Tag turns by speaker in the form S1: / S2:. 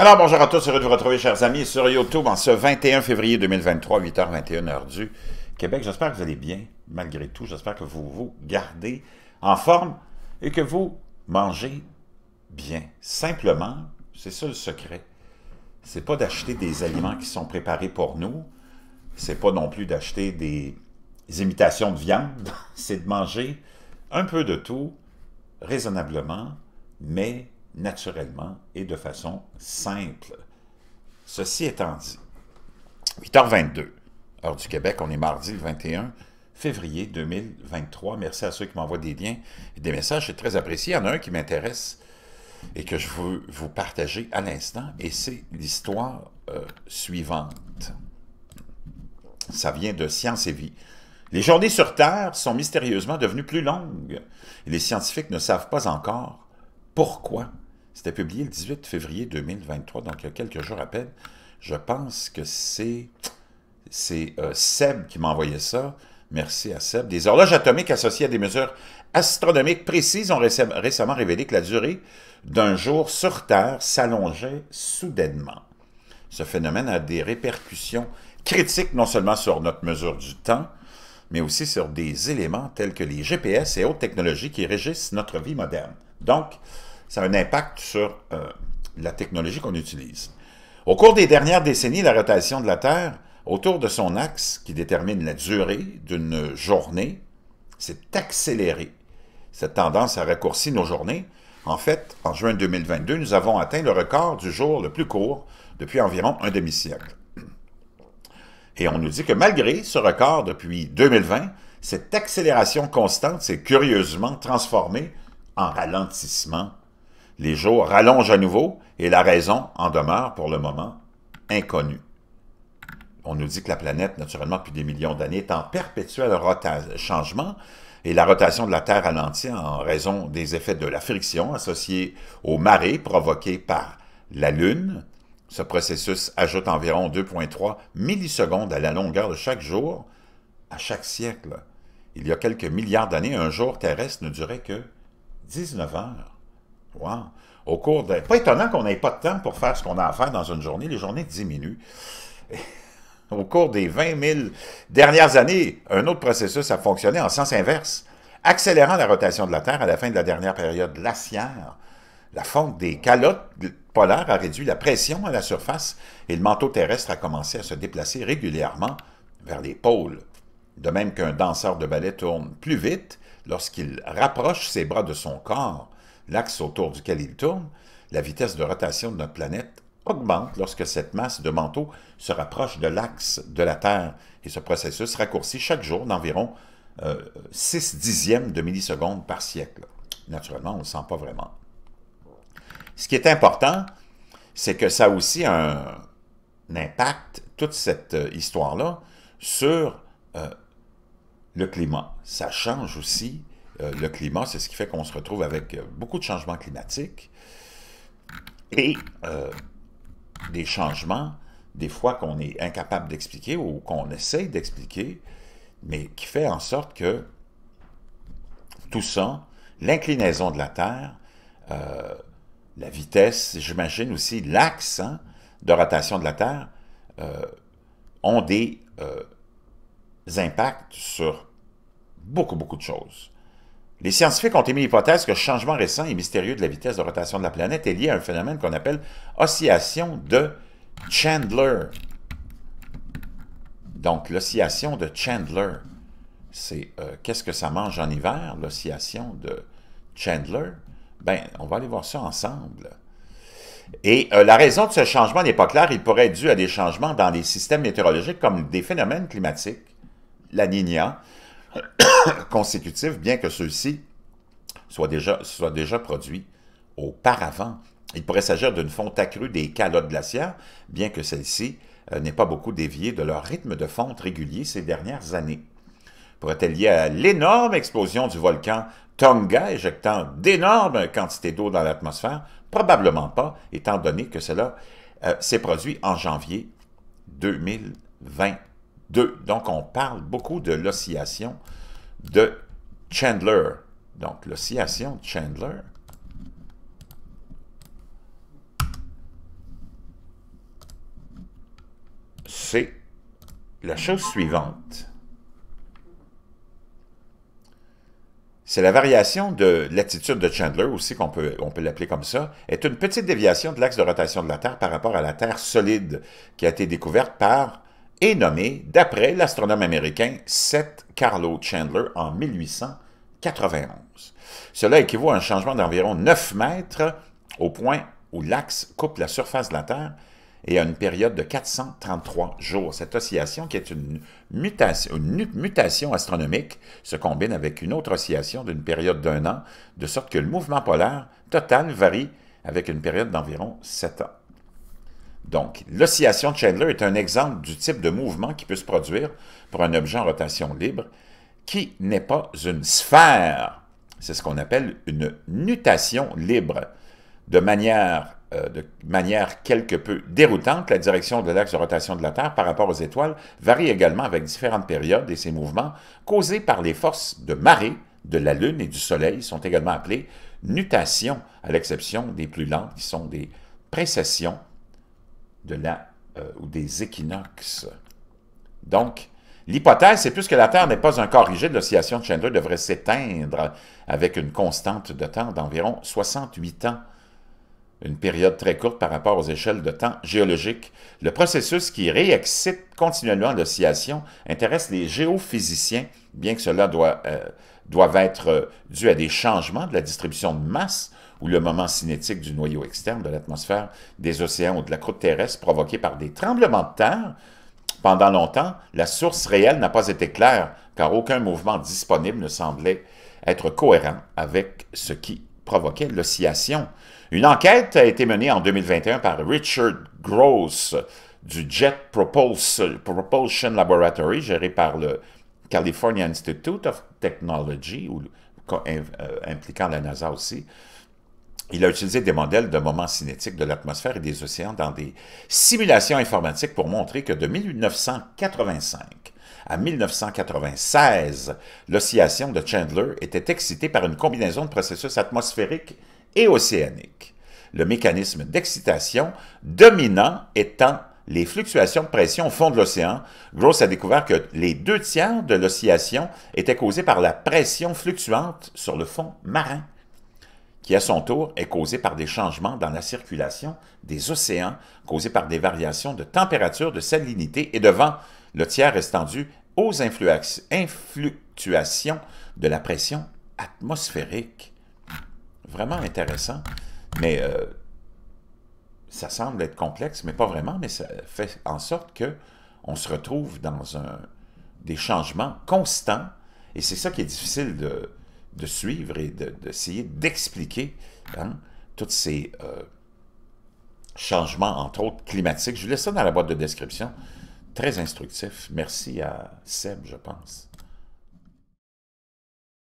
S1: Alors, bonjour à tous, heureux de vous retrouver, chers amis, sur YouTube en ce 21 février 2023, 8h21, heure du Québec. J'espère que vous allez bien, malgré tout. J'espère que vous vous gardez en forme et que vous mangez bien. Simplement, c'est ça le secret. C'est pas d'acheter des aliments qui sont préparés pour nous. C'est pas non plus d'acheter des imitations de viande. C'est de manger un peu de tout, raisonnablement, mais naturellement et de façon simple. Ceci étant dit, 8h22, heure du Québec, on est mardi le 21 février 2023. Merci à ceux qui m'envoient des liens et des messages, c'est très apprécié. Il y en a un qui m'intéresse et que je veux vous partager à l'instant, et c'est l'histoire suivante. Ça vient de Science et Vie. Les journées sur Terre sont mystérieusement devenues plus longues, et les scientifiques ne savent pas encore pourquoi. C'était publié le 18 février 2023, donc il y a quelques jours à peine. Je pense que c'est Seb qui m'a envoyé ça. Merci à Seb. Des horloges atomiques associées à des mesures astronomiques précises ont récemment révélé que la durée d'un jour sur Terre s'allongeait soudainement. Ce phénomène a des répercussions critiques non seulement sur notre mesure du temps, mais aussi sur des éléments tels que les GPS et autres technologies qui régissent notre vie moderne. Donc, ça a un impact sur la technologie qu'on utilise. Au cours des dernières décennies, la rotation de la Terre autour de son axe, qui détermine la durée d'une journée, s'est accélérée. Cette tendance a raccourci nos journées. En fait, en juin 2022, nous avons atteint le record du jour le plus court depuis environ un demi-siècle. Et on nous dit que malgré ce record depuis 2020, cette accélération constante s'est curieusement transformée en ralentissement. Les jours rallongent à nouveau et la raison en demeure pour le moment inconnue. On nous dit que la planète, naturellement, depuis des millions d'années, est en perpétuel changement et la rotation de la Terre ralentit en raison des effets de la friction associée aux marées provoquées par la Lune. Ce processus ajoute environ 2,3 millisecondes à la longueur de chaque jour, à chaque siècle. Il y a quelques milliards d'années, un jour terrestre ne durait que 19 heures. Wow. Au cours de... Pas étonnant qu'on n'ait pas de temps pour faire ce qu'on a à faire dans une journée. Les journées diminuent. Au cours des 20 000 dernières années, un autre processus a fonctionné en sens inverse, accélérant la rotation de la Terre à la fin de la dernière période glaciaire. La fonte des calottes polaires a réduit la pression à la surface et le manteau terrestre a commencé à se déplacer régulièrement vers les pôles. De même qu'un danseur de ballet tourne plus vite lorsqu'il rapproche ses bras de son corps, l'axe autour duquel il tourne, la vitesse de rotation de notre planète augmente lorsque cette masse de manteau se rapproche de l'axe de la Terre. Et ce processus raccourcit chaque jour d'environ 6 dixièmes de millisecondes par siècle. Naturellement, on ne le sent pas vraiment. Ce qui est important, c'est que ça a aussi un impact, toute cette histoire-là, sur le climat. Ça change aussi le climat, c'est ce qui fait qu'on se retrouve avec beaucoup de changements climatiques et des changements, des fois qu'on est incapable d'expliquer ou qu'on essaye d'expliquer, mais qui fait en sorte que tout ça, l'inclinaison de la Terre, la vitesse, j'imagine aussi l'axe de rotation de la Terre, ont des impacts sur beaucoup de choses. Les scientifiques ont émis l'hypothèse que le changement récent et mystérieux de la vitesse de rotation de la planète est lié à un phénomène qu'on appelle oscillation de Chandler. Donc, l'oscillation de Chandler, c'est qu'est-ce que ça mange en hiver, l'oscillation de Chandler? Bien, on va aller voir ça ensemble. Et la raison de ce changement n'est pas claire. Il pourrait être dû à des changements dans les systèmes météorologiques comme des phénomènes climatiques, la Niña, consécutifs, bien que ceux-ci soient déjà produits auparavant. Il pourrait s'agir d'une fonte accrue des calottes glaciaires, bien que celle-ci n'ait pas beaucoup dévié de leur rythme de fonte régulier ces dernières années. Pourrait-elle liée à l'énorme explosion du volcan Tonga, éjectant d'énormes quantités d'eau dans l'atmosphère? Probablement pas, étant donné que cela s'est produit en janvier 2022. Donc, on parle beaucoup de l'oscillation de Chandler. Donc, l'oscillation de Chandler c'est la chose suivante. C'est la variation de l'attitude de Chandler, aussi on peut l'appeler comme ça, est une petite déviation de l'axe de rotation de la Terre par rapport à la Terre solide qui a été découverte par et nommée d'après l'astronome américain Seth Carlo Chandler en 1891. Cela équivaut à un changement d'environ 9 mètres au point où l'axe coupe la surface de la Terre et à une période de 433 jours. Cette oscillation, qui est une mutation astronomique, se combine avec une autre oscillation d'une période d'1 an, de sorte que le mouvement polaire total varie avec une période d'environ 7 ans. Donc, l'oscillation de Chandler est un exemple du type de mouvement qui peut se produire pour un objet en rotation libre qui n'est pas une sphère. C'est ce qu'on appelle une nutation libre. De manière quelque peu déroutante, la direction de l'axe de rotation de la Terre par rapport aux étoiles varie également avec différentes périodes et ces mouvements, causés par les forces de marée de la Lune et du Soleil, sont également appelés nutations, à l'exception des plus lentes qui sont des précessions ou des équinoxes. Donc, l'hypothèse, c'est puisque la Terre n'est pas un corps rigide, l'oscillation de Chandler devrait s'éteindre avec une constante de temps d'environ 68 ans. Une période très courte par rapport aux échelles de temps géologiques. Le processus qui réexcite continuellement l'oscillation intéresse les géophysiciens, bien que cela doive être dû à des changements de la distribution de masse ou le moment cinétique du noyau externe de l'atmosphère, des océans ou de la croûte terrestre provoqués par des tremblements de terre. Pendant longtemps, la source réelle n'a pas été claire, car aucun mouvement disponible ne semblait être cohérent avec ce qui provoquait l'oscillation. Une enquête a été menée en 2021 par Richard Gross du Jet Propulsion Laboratory, géré par le California Institute of Technology, impliquant la NASA aussi. Il a utilisé des modèles de moments cinétiques de l'atmosphère et des océans dans des simulations informatiques pour montrer que de 1985 à 1996, l'oscillation de Chandler était excitée par une combinaison de processus atmosphériques et océaniques. Le mécanisme d'excitation dominant étant les fluctuations de pression au fond de l'océan. Gross a découvert que les 2/3 de l'oscillation étaient causés par la pression fluctuante sur le fond marin, qui à son tour est causée par des changements dans la circulation des océans, causés par des variations de température, de salinité et de vent, le tiers restant dû aux influctuations de la pression atmosphérique. Vraiment intéressant, mais ça semble être complexe, mais pas vraiment, mais ça fait en sorte qu'on se retrouve dans des changements constants, et c'est ça qui est difficile de suivre et d'essayer d'expliquer tous ces changements, entre autres climatiques. Je vous laisse ça dans la boîte de description. Très instructif. Merci à Seb, je pense.